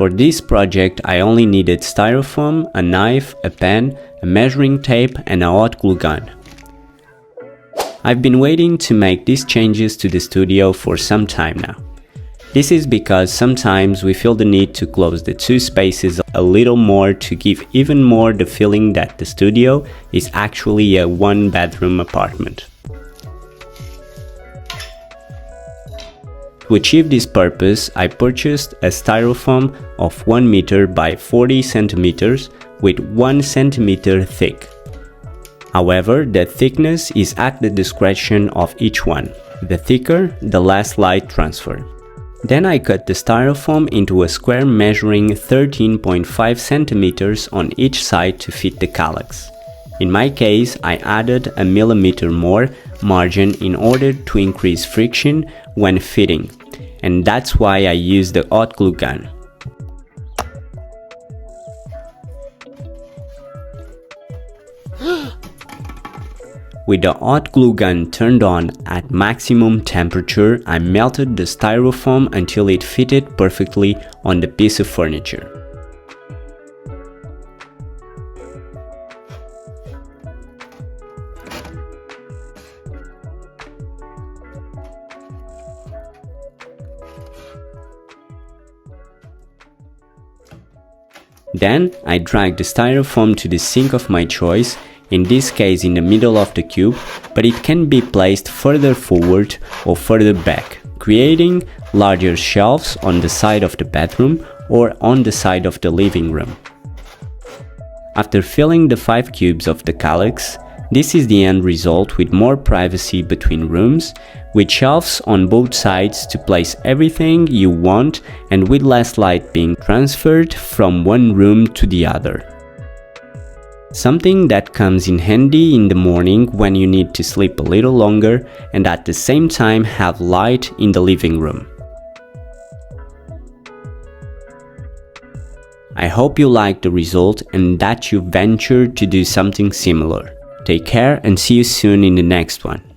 For this project, I only needed styrofoam, a knife, a pen, a measuring tape and a hot glue gun. I've been waiting to make these changes to the studio for some time now. This is because sometimes we feel the need to close the two spaces a little more to give even more the feeling that the studio is actually a one-bedroom apartment. To achieve this purpose, I purchased a styrofoam of 1 meter by 40 centimeters with 1 centimeter thick. However, the thickness is at the discretion of each one. The thicker, the less light transfer. Then I cut the styrofoam into a square measuring 13.5 centimeters on each side to fit the calyx. In my case, I added a millimeter more margin in order to increase friction when fitting, and that's why I used the hot glue gun. With the hot glue gun turned on at maximum temperature, I melted the styrofoam until it fitted perfectly on the piece of furniture. Then I dragged the styrofoam to the sink of my choice, in this case in the middle of the cube, but it can be placed further forward or further back, creating larger shelves on the side of the bedroom or on the side of the living room. After filling the 5 cubes of the calyx, this is the end result with more privacy between rooms, with shelves on both sides to place everything you want and with less light being transferred from one room to the other. Something that comes in handy in the morning when you need to sleep a little longer and at the same time have light in the living room. I hope you liked the result and that you ventured to do something similar. Take care and see you soon in the next one.